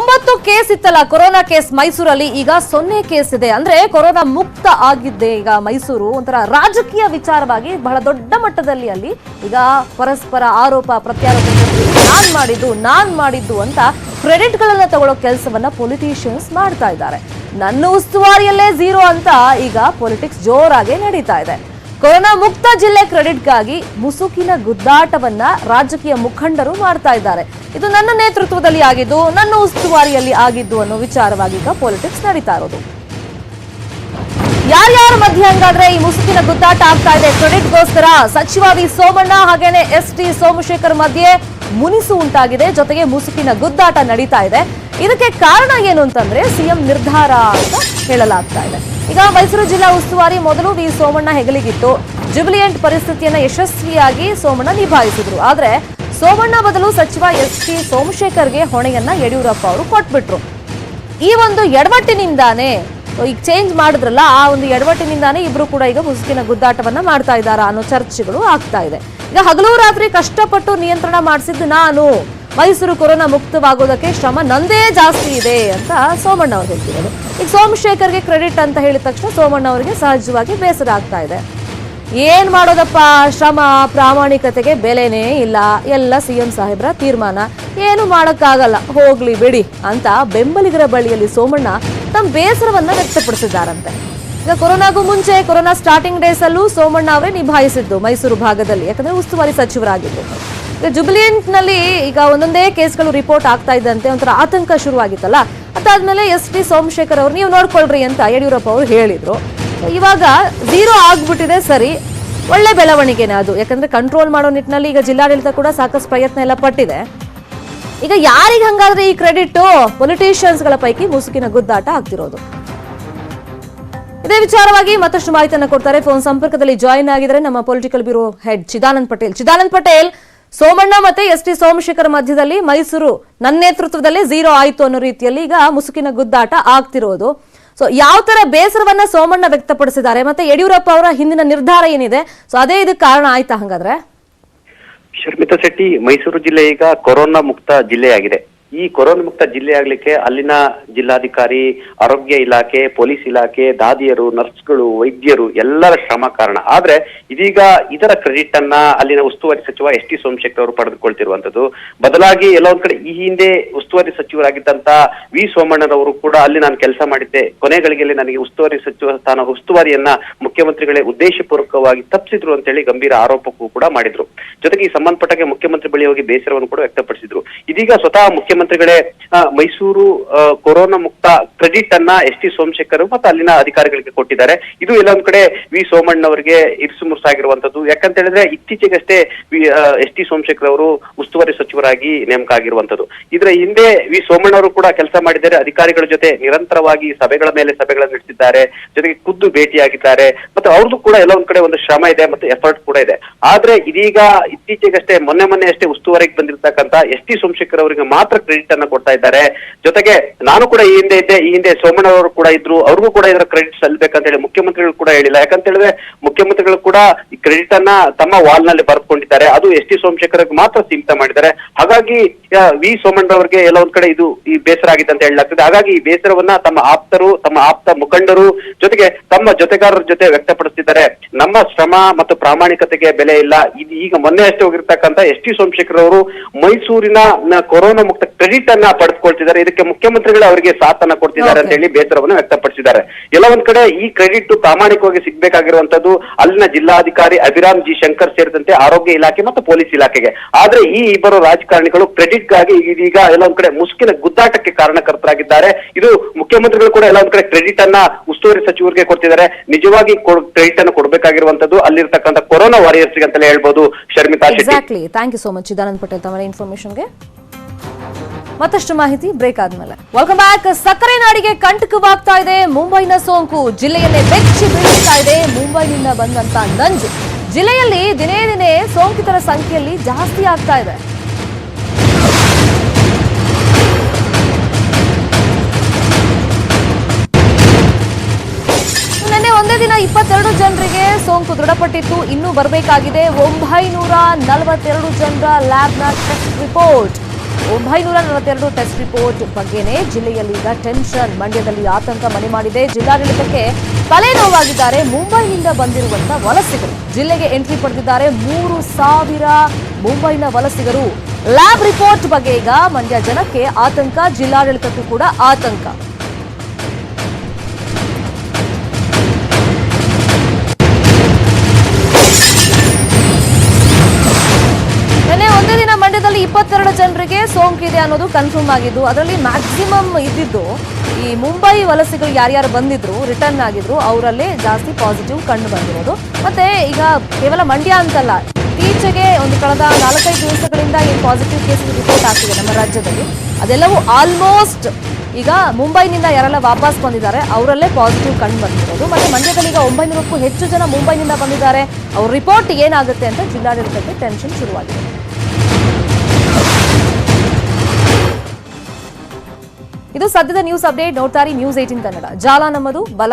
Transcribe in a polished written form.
90 case ಇತ್ತಲ್ಲ corona case ಮೈಸೂರಲ್ಲಿ, ಈಗ 0 ಕೇಸ್ ಇದೆ. ಅಂದ್ರೆ ಕೊರೋನಾ ಮುಕ್ತ ಆಗಿದ್ದೆ ಈಗ ಮೈಸೂರು. ಒಂಥರ ರಾಜಕೀಯ ವಿಚಾರವಾಗಿ ಬಹಳ ದೊಡ್ಡ ಮಟ್ಟದಲ್ಲಿ ಅಲ್ಲಿ ಈಗ ಪರಸ್ಪರ ಆರೋಪ ಪ್ರತ್ಯಾರೋಪ, ನಾನ್ ಮಾಡಿದ್ದು ಅಂತ ಕ್ರೆಡಿಟ್ ಗಳನ್ನ ತಗೊಳ್ಳೋ ಕೆಲಸವನ್ನ ಪೊಲಿಟಿಷಿಯನ್ಸ್ ಮಾಡ್ತಾ ಇದ್ದಾರೆ. ನನ್ನ ಉಸ್ತುವಾರಿಯಲ್ಲೇ 0 ಅಂತ ಈಗ ಪೊಲಿಟಿಕ್ಸ್ ಜೋರಾಗಿ ನಡೀತಾ ಇದೆ. ಕೊರೋನಾ ಮುಕ್ತ ಜಿಲ್ಲೆ ಕ್ರೆಡಿಟ್ಗಾಗಿ ಮುಸುಕಿನ ಗುದ್ದಾಟವನ್ನ ರಾಜಕೀಯ ಮುಖಂಡರು ಮಾಡ್ತಾ ಇದ್ದಾರೆ. ಇದು ನನ್ನ ನೇತೃತ್ವದಲ್ಲಿ ಆಗಿದ್ದು, ನನ್ನ ಉಸ್ತುವಾರಿಯಲ್ಲಿ ಆಗಿದ್ದು ಅನ್ನೋ ವಿಚಾರವಾಗಿ ಈಗ ಪೊಲಿಟಿಕ್ಸ್ ನಡೀತಾ ಇರೋದು. ಯಾರ್ಯಾರ ಮಧ್ಯೆ ಹಂಗಾದ್ರೆ ಈ ಮುಸುಕಿನ ಗುದ್ದಾಟ ಆಗ್ತಾ ಇದೆ? ಕ್ರೆಡಿಟ್ಗೋಸ್ಕರ ಸಚಿವ ವಿ ಸೋಮಣ್ಣ ಹಾಗೇನೆ ಎಸ್.ಟಿ. ಸೋಮಶೇಖರ್ ಮಧ್ಯೆ ಮುನಿಸು ಉಂಟಾಗಿದೆ, ಜೊತೆಗೆ ಮುಸುಕಿನ ಗುದ್ದಾಟ ನಡೀತಾ ಇದೆ. ಇದಕ್ಕೆ ಕಾರಣ ಏನು ಅಂತಂದ್ರೆ ಸಿಎಂ ನಿರ್ಧಾರ ಅಂತ ಹೇಳಲಾಗ್ತಾ ಇದೆ. ಈಗ ಮೈಸೂರು ಜಿಲ್ಲಾ ಉಸ್ತುವಾರಿ ಮೊದಲು ವಿ ಸೋಮಣ್ಣ ಹೆಗಲಿಗಿತ್ತು. ಜುಬಿಲಿಯಂಟ್ ಪರಿಸ್ಥಿತಿಯನ್ನ ಯಶಸ್ವಿಯಾಗಿ ಸೋಮಣ್ಣ ನಿಭಾಯಿಸಿದ್ರು. ಆದ್ರೆ ಸೋಮಣ್ಣ ಬದಲು ಸಚಿವ ಎಸ್.ಟಿ. ಸೋಮಶೇಖರ್ಗೆ ಹೊಣೆಯನ್ನ ಯಡಿಯೂರಪ್ಪ ಅವರು ಕೊಟ್ಬಿಟ್ರು. ಈ ಒಂದು ಎಡವಟ್ಟಿನಿಂದಾನೇ ಈಗ ಚೇಂಜ್ ಮಾಡಿದ್ರಲ್ಲ, ಆ ಒಂದು ಎಡವಟ್ಟಿನಿಂದಾನೇ ಇಬ್ರು ಕೂಡ ಈಗ ಮುಸುಕಿನ ಗುದ್ದಾಟವನ್ನ ಮಾಡ್ತಾ ಇದ್ದಾರಾ ಅನ್ನೋ ಚರ್ಚೆಗಳು ಆಗ್ತಾ ಇದೆ. ಈಗ ಹಗಲು ರಾತ್ರಿ ಕಷ್ಟಪಟ್ಟು ನಿಯಂತ್ರಣ ಮಾಡಿಸಿದ್ದು ನಾನು, ಮೈಸೂರು ಕೊರೋನಾ ಮುಕ್ತವಾಗೋದಕ್ಕೆ ಶ್ರಮ ನಂದೇ ಜಾಸ್ತಿ ಇದೆ ಅಂತ ಸೋಮಣ್ಣ ಅವರು ಹೇಳ್ತಿರೋದು. ಈಗ ಸೋಮಶೇಖರ್ಗೆ ಕ್ರೆಡಿಟ್ ಅಂತ ಹೇಳಿದ ತಕ್ಷಣ ಸೋಮಣ್ಣ ಅವರಿಗೆ ಸಹಜವಾಗಿ ಬೇಸರ ಆಗ್ತಾ ಇದೆ. ಏನ್ ಮಾಡೋದಪ್ಪ, ಶ್ರಮ ಪ್ರಾಮಾಣಿಕತೆಗೆ ಬೆಲೆನೇ ಇಲ್ಲ, ಎಲ್ಲ ಸಿಎಂ ಸಾಹೇಬ್ರ ತೀರ್ಮಾನ, ಏನು ಮಾಡಕ್ಕಾಗಲ್ಲ, ಹೋಗ್ಲಿ ಬಿಡಿ ಅಂತ ಬೆಂಬಲಿಗರ ಬಳಿಯಲ್ಲಿ ಸೋಮಣ್ಣ ತಮ್ಮ ಬೇಸರವನ್ನ ವ್ಯಕ್ತಪಡಿಸಿದ್ದಾರಂತೆ. ಈಗ ಕೊರೋನಾಗೂ ಮುಂಚೆ ಕೊರೋನಾ ಸ್ಟಾರ್ಟಿಂಗ್ ಡೇಸ್ ಅಲ್ಲೂ ಸೋಮಣ್ಣ ಅವರೇ ನಿಭಾಯಿಸಿದ್ದು ಮೈಸೂರು ಭಾಗದಲ್ಲಿ, ಯಾಕಂದ್ರೆ ಉಸ್ತುವಾರಿ ಸಚಿವರಾಗಿದ್ದು. ಈಗ ಜುಬಿಲಿಯಂಟ್ ನಲ್ಲಿ ಈಗ ಒಂದೊಂದೇ ಕೇಸ್ಗಳು ರಿಪೋರ್ಟ್ ಆಗ್ತಾ ಇದ್ದಂತೆ ಒಂಥರ ಆತಂಕ ಶುರುವಾಗಿತ್ತಲ್ಲ. ಅದಾದ್ಮೇಲೆ ಎಸ್.ಟಿ. ಸೋಮಶೇಖರ್ ಅವರು ನೀವು ನೋಡ್ಕೊಳ್ರಿ ಅಂತ ಯಡಿಯೂರಪ್ಪ ಅವರು ಹೇಳಿದ್ರು. ಇವಾಗ 0 ಆಗ್ಬಿಟ್ಟಿದೆ, ಸರಿ, ಒಳ್ಳೆ ಬೆಳವಣಿಗೆನೆ ಅದು. ಯಾಕಂದ್ರೆ ಕಂಟ್ರೋಲ್ ಮಾಡೋ ನಿಟ್ಟಿನಲ್ಲಿ ಈಗ ಜಿಲ್ಲಾಡಳಿತ ಕೂಡ ಸಾಕಷ್ಟು ಪ್ರಯತ್ನ ಎಲ್ಲ ಪಟ್ಟಿದೆ. ಈಗ ಯಾರಿಗೆ ಹಂಗಾದ್ರೆ ಈ ಕ್ರೆಡಿಟ್? ಪೊಲಿಟಿಷಿಯನ್ಸ್ ಗಳ ಪೈಕಿ ಮುಸುಕಿನ ಗುದ್ದಾಟ ಆಗ್ತಿರೋದು. ಇದೇ ವಿಚಾರವಾಗಿ ಮತ್ತಷ್ಟು ಮಾಹಿತಿಯನ್ನು ಕೊಡ್ತಾರೆ. ಫೋನ್ ಸಂಪರ್ಕದಲ್ಲಿ ಜಾಯಿನ್ ಆಗಿದ್ರೆ ನಮ್ಮ political bureau head Chidanand Patel. Somanna ಮತ್ತೆ ಎಸ್.ಟಿ. ಸೋಮಶೇಖರ್ ಮಧ್ಯದಲ್ಲಿ ಮೈಸೂರು ನನ್ನ ನೇತೃತ್ವದಲ್ಲೇ 0 ಆಯ್ತು ಅನ್ನೋ ರೀತಿಯಲ್ಲಿ ಈಗ ಮುಸುಕಿನ ಗುದ್ದಾಟ ಆಗ್ತಿರೋದು. ಸೊ ಯಾವ ತರ ಬೇಸರವನ್ನ ಸೋಮಣ್ಣ ವ್ಯಕ್ತಪಡಿಸಿದ್ದಾರೆ, ಮತ್ತೆ ಯಡಿಯೂರಪ್ಪ ಅವರ ಹಿಂದಿನ ನಿರ್ಧಾರ ಏನಿದೆ, ಸೊ ಅದೇ ಇದಕ್ಕೆ ಕಾರಣ ಆಯ್ತಾ ಹಂಗಾದ್ರೆ? ಶರ್ಮಿತಾ ಶೆಟ್ಟಿ, ಮೈಸೂರು ಜಿಲ್ಲೆ ಈಗ ಕೊರೋನಾ ಮುಕ್ತ ಜಿಲ್ಲೆಯಾಗಿದೆ. ಈ ಕೊರೋನಾ ಮುಕ್ತ ಜಿಲ್ಲೆ ಆಗ್ಲಿಕ್ಕೆ ಅಲ್ಲಿನ ಜಿಲ್ಲಾಧಿಕಾರಿ, ಆರೋಗ್ಯ ಇಲಾಖೆ, ಪೊಲೀಸ್ ಇಲಾಖೆ, ದಾದಿಯರು, ನರ್ಸ್ಗಳು, ವೈದ್ಯರು ಎಲ್ಲರ ಶ್ರಮ ಕಾರಣ. ಆದ್ರೆ ಇದೀಗ ಇದರ ಕ್ರೆಡಿಟ್ ಅನ್ನ ಅಲ್ಲಿನ ಉಸ್ತುವಾರಿ ಸಚಿವ ಎಸ್.ಟಿ. ಸೋಮಶೇಖರ್ ಅವರು ಪಡೆದುಕೊಳ್ತಿರುವಂತದ್ದು. ಬದಲಾಗಿ ಎಲ್ಲ ಒಂದ್ ಕಡೆ ಈ ಹಿಂದೆ ಉಸ್ತುವಾರಿ ಸಚಿವರಾಗಿದ್ದಂತ ವಿ ಸೋಮಣ್ಣರವರು ಕೂಡ ಅಲ್ಲಿ ನಾನು ಕೆಲಸ ಮಾಡಿದ್ದೆ, ಕೊನೆಗಳಿಗೆಯಲ್ಲಿ ನನಗೆ ಉಸ್ತುವಾರಿ ಸಚಿವ ಸ್ಥಾನ ಉಸ್ತುವಾರಿಯನ್ನ ಮುಖ್ಯಮಂತ್ರಿಗಳೇ ಉದ್ದೇಶಪೂರ್ವಕವಾಗಿ ತಪ್ಪಿಸಿದ್ರು ಅಂತ ಹೇಳಿ ಗಂಭೀರ ಆರೋಪಕ್ಕೂ ಕೂಡ ಮಾಡಿದ್ರು. ಜೊತೆಗೆ ಈ ಸಂಬಂಧಪಟ್ಟಾಗೆ ಮುಖ್ಯಮಂತ್ರಿ ಬಳಿ ಹೋಗಿ ಬೇಸರವನ್ನು ಕೂಡ ವ್ಯಕ್ತಪಡಿಸಿದ್ರು. ಇದೀಗ ಸ್ವತಃ ಮುಖ್ಯಮಂತ್ರಿಗಳೇ ಮೈಸೂರು ಕೊರೋನಾ ಮುಕ್ತ ಕ್ರೆಡಿಟ್ ಅನ್ನ ಎಸ್.ಟಿ. ಸೋಮಶೇಖರ್ ಮತ್ತು ಅಲ್ಲಿನ ಅಧಿಕಾರಿಗಳಿಗೆ ಕೊಟ್ಟಿದ್ದಾರೆ. ಇದು ಎಲ್ಲ ಒಂದ್ ಕಡೆ ವಿ ಸೋಮಣ್ಣ ಅವರಿಗೆ ಇರಿಸು ಮುರುಸಾಗಿರುವಂತದ್ದು. ಯಾಕಂತ ಹೇಳಿದ್ರೆ ಇತ್ತೀಚೆಗಷ್ಟೇ ಎಸ್.ಟಿ. ಸೋಮಶೇಖರ್ ಅವರು ಉಸ್ತುವಾರಿ ಸಚಿವರಾಗಿ ನೇಮಕ ಆಗಿರುವಂತದ್ದು. ಇದರ ಹಿಂದೆ ವಿ ಸೋಮಣ್ಣ ಅವರು ಕೂಡ ಕೆಲಸ ಮಾಡಿದ್ದಾರೆ. ಅಧಿಕಾರಿಗಳ ಜೊತೆ ನಿರಂತರವಾಗಿ ಸಭೆಗಳ ಮೇಲೆ ಸಭೆಗಳನ್ನು ನಡೆಸಿದ್ದಾರೆ, ಜೊತೆಗೆ ಖುದ್ದು ಭೇಟಿಯಾಗಿದ್ದಾರೆ. ಮತ್ತೆ ಅವ್ರದ್ದು ಕೂಡ ಎಲ್ಲ ಒಂದ್ ಕಡೆ ಒಂದು ಶ್ರಮ ಇದೆ ಮತ್ತೆ ಎಫರ್ಟ್ ಕೂಡ ಇದೆ. ಆದ್ರೆ ಇದೀಗ ಇತ್ತೀಚೆಗಷ್ಟೇ ಮೊನ್ನೆ ಅಷ್ಟೇ ಉಸ್ತುವಾರಿಗೆ ಬಂದಿರತಕ್ಕಂತ ಎಸ್.ಟಿ. ಸೋಮಶೇಖರ್ ಅವರಿಗೆ ಮಾತ್ರ ಕ್ರೆಡಿಟ್ ಅನ್ನ ಕೊಡ್ತಾ ಇದ್ದಾರೆ. ಜೊತೆಗೆ ನಾನು ಕೂಡ ಈ ಹಿಂದೆ ಸೋಮಣ್ಣ ಅವರು ಕೂಡ ಇದ್ರು, ಅವ್ರಿಗೂ ಕೂಡ ಇದರ ಕ್ರೆಡಿಟ್ ಸಲ್ಲಬೇಕಂತ ಹೇಳಿ ಮುಖ್ಯಮಂತ್ರಿಗಳು ಕೂಡ ಹೇಳಿಲ್ಲ. ಯಾಕಂತ ಹೇಳಿದ್ರೆ ಮುಖ್ಯಮಂತ್ರಿಗಳು ಕೂಡ ಈ ಕ್ರೆಡಿಟ್ ಅನ್ನ ತಮ್ಮ ವಾಲ್ ನಲ್ಲಿ ಬರೆದುಕೊಂಡಿದ್ದಾರೆ, ಅದು ಎಸ್.ಟಿ. ಸೋಮಶೇಖರ್ ಮಾತ್ರ ಸೀಮಿತ ಮಾಡಿದ್ದಾರೆ. ಹಾಗಾಗಿ ವಿ ಸೋಮಣ್ಣ ಅವರಿಗೆ ಎಲ್ಲ ಒಂದ್ ಕಡೆ ಇದು ಈ ಬೇಸರ ಆಗಿದೆ ಅಂತ ಹೇಳಲಾಗ್ತದೆ. ಹಾಗಾಗಿ ಈ ಬೇಸರವನ್ನ ತಮ್ಮ ಆಪ್ತರು, ತಮ್ಮ ಆಪ್ತ ಮುಖಂಡರು, ಜೊತೆಗೆ ತಮ್ಮ ಜೊತೆಗಾರರ ಜೊತೆ ವ್ಯಕ್ತಪಡಿಸ್ತಿದ್ದಾರೆ. ನಮ್ಮ ಶ್ರಮ ಮತ್ತು ಪ್ರಾಮಾಣಿಕತೆಗೆ ಬೆಲೆ ಇಲ್ಲ. ಇದು ಈಗ ಮೊನ್ನೆ ಅಷ್ಟೇ ಹೋಗಿರ್ತಕ್ಕಂಥ ಎಸ್.ಟಿ. ಸೋಮಶೇಖರ್ ಅವರು ಮೈಸೂರಿನ ಕೊರೋನಾ ಮುಕ್ತ ಕ್ರೆಡಿಟ್ ಅನ್ನ ಪಡೆದುಕೊಳ್ತಿದ್ದಾರೆ. ಇದಕ್ಕೆ ಮುಖ್ಯಮಂತ್ರಿಗಳು ಅವರಿಗೆ ಸಾಥನ್ನ ಕೊಡ್ತಿದ್ದಾರೆ ಅಂತ ಹೇಳಿ ಬೇಸರವನ್ನು ವ್ಯಕ್ತಪಡಿಸಿದ್ದಾರೆ. ಎಲ್ಲ ಒಂದ್ ಕಡೆ ಈ ಕ್ರೆಡಿಟ್ ಪ್ರಾಮಾಣಿಕವಾಗಿ ಸಿಗ್ಬೇಕಾಗಿರುವಂತದ್ದು ಅಲ್ಲಿನ ಜಿಲ್ಲಾಧಿಕಾರಿ ಅಭಿರಾಮ್ ಜಿ ಶಂಕರ್ ಸೇರಿದಂತೆ ಆರೋಗ್ಯ ಇಲಾಖೆ ಮತ್ತು ಪೊಲೀಸ್ ಇಲಾಖೆಗೆ. ಆದ್ರೆ ಈ ಇಬ್ಬರು ರಾಜಕಾರಣಿಗಳು ಕ್ರೆಡಿಟ್ಗಾಗಿ ಇದೀಗ ಎಲ್ಲ ಒಂದ್ ಕಡೆ ಮುಸುಕಿನ ಗುದ್ದಾಟಕ್ಕೆ ಕಾರಣಕರ್ತರಾಗಿದ್ದಾರೆ. ಇದು ಮುಖ್ಯಮಂತ್ರಿಗಳು ಕೂಡ ಎಲ್ಲ ಒಂದ್ ಕಡೆ ಕ್ರೆಡಿಟ್ ಅನ್ನ ಉಸ್ತುವಾರಿ ಸಚಿವರಿಗೆ ಕೊಡ್ತಿದ್ದಾರೆ. ನಿಜವಾಗಿ ಕ್ರೆಡಿಟ್ ಅನ್ನು ಕೊಡಬೇಕಾಗಿರುವಂತದ್ದು ಅಲ್ಲಿರ್ತಕ್ಕಂಥ ಕೊರೋನಾ ವಾರಿಯರ್ಸ್ ಅಂತಲೇ ಹೇಳ್ಬೋದು. Sharmita Shetty, thank you so much Chidanand Patel ತಮ್ಮ ಇನ್ಫಾರ್ಮೇಶನ್ಗೆ. ಮತ್ತಷ್ಟು ಮಾಹಿತಿ ಬ್ರೇಕ್ ಆದ್ಮೇಲೆ. Welcome back. ಸಕ್ಕರೆ ನಾಡಿಗೆ ಕಂಟಕವಾಗ್ತಾ ಇದೆ ಮುಂಬೈನ ಸೋಂಕು, ಜಿಲ್ಲೆಯನ್ನೇ ಬೆಚ್ಚಿ ಬೀಳ್ತಾ ಇದೆ ಮುಂಬೈನಿಂದ ಬಂದಂತ ನಂಜು. ಜಿಲ್ಲೆಯಲ್ಲಿ ದಿನೇ ದಿನೇ ಸೋಂಕಿತರ ಸಂಖ್ಯೆಯಲ್ಲಿ ಜಾಸ್ತಿ ಆಗ್ತಾ ಇದೆ. ನಿನ್ನೆ ಒಂದೇ ದಿನ 22 ಜನರಿಗೆ ಸೋಂಕು ದೃಢಪಟ್ಟಿತ್ತು. ಇನ್ನೂ ಬರಬೇಕಾಗಿದೆ 942 ಜನರ ಲ್ಯಾಬ್ನ ಟೆಸ್ಟ್ ರಿಪೋರ್ಟ್. 942 ಟೆಸ್ಟ್ ರಿಪೋರ್ಟ್ ಬಗ್ಗೆನೇ ಜಿಲ್ಲೆಯಲ್ಲಿ ಈಗ ಟೆನ್ಷನ್, ಮಂಡ್ಯದಲ್ಲಿ ಆತಂಕ ಮನೆ ಮಾಡಿದೆ. ಜಿಲ್ಲಾಡಳಿತಕ್ಕೆ ತಲೆನೋವಾಗಿದ್ದಾರೆ ಮುಂಬೈನಿಂದ ಬಂದಿರುವಂತಹ ವಲಸಿಗರು. ಜಿಲ್ಲೆಗೆ ಎಂಟ್ರಿ ಪಡೆದಿದ್ದಾರೆ 3,000 ಮುಂಬೈನ ವಲಸಿಗರು. ಲ್ಯಾಬ್ ರಿಪೋರ್ಟ್ ಬಗ್ಗೆ ಈಗ ಮಂಡ್ಯ ಜನಕ್ಕೆ ಆತಂಕ, ಜಿಲ್ಲಾಡಳಿತಕ್ಕೂ ಕೂಡ ಆತಂಕ. ಒಂದೇ ದಿನ ಮಂಡ್ಯದಲ್ಲಿ 22 ಜನರಿಗೆ ಸೋಂಕಿದೆ ಅನ್ನೋದು ಕನ್ಫರ್ಮ್ ಆಗಿದ್ದು, ಅದರಲ್ಲಿ ಮ್ಯಾಕ್ಸಿಮಮ್ ಇದ್ದಿದ್ದು ಈ ಮುಂಬೈ ವಲಸಿಗರು ಯಾರ್ಯಾರು ಬಂದಿದ್ರು, ರಿಟರ್ನ್ ಆಗಿದ್ರು, ಅವರಲ್ಲೇ ಜಾಸ್ತಿ ಪಾಸಿಟಿವ್ ಕಂಡು ಬಂದಿರೋದು. ಮತ್ತೆ ಈಗ ಕೇವಲ ಮಂಡ್ಯ ಅಂತಲ್ಲ, ಇತ್ತೀಚೆಗೆ ಒಂದು ಕಳೆದ 4-5 ದಿವಸಗಳಿಂದ ಏನು ಪಾಸಿಟಿವ್ ಕೇಸಸ್ ರಿಪೋರ್ಟ್ ಆಗ್ತಿದೆ ನಮ್ಮ ರಾಜ್ಯದಲ್ಲಿ, ಅದೆಲ್ಲವೂ ಆಲ್ಮೋಸ್ಟ್ ಈಗ ಮುಂಬೈನಿಂದ ಯಾರೆಲ್ಲ ವಾಪಸ್ ಬಂದಿದ್ದಾರೆ ಅವರಲ್ಲೇ ಪಾಸಿಟಿವ್ ಕಂಡು ಬಂದಿರೋದು. ಮತ್ತೆ ಮಂಡ್ಯದಲ್ಲಿ ಈಗ 900ಕ್ಕೂ ಹೆಚ್ಚು ಜನ ಮುಂಬೈನಿಂದ ಬಂದಿದ್ದಾರೆ. ಅವ್ರ ರಿಪೋರ್ಟ್ ಏನಾಗುತ್ತೆ ಅಂತ ಜಿಲ್ಲಾಡಳಿತಕ್ಕೆ ಟೆನ್ಷನ್ ಶುರುವಾಗಿದೆ. ಇದು ಸದ್ಯದ ನ್ಯೂಸ್ ಅಪ್ಡೇಟ್. ನೋಡ್ತಾರೆ ನ್ಯೂಸ್ 18 ಕನ್ನಡ. ಜಾಲ ನಮ್ಮದು, ಬಲ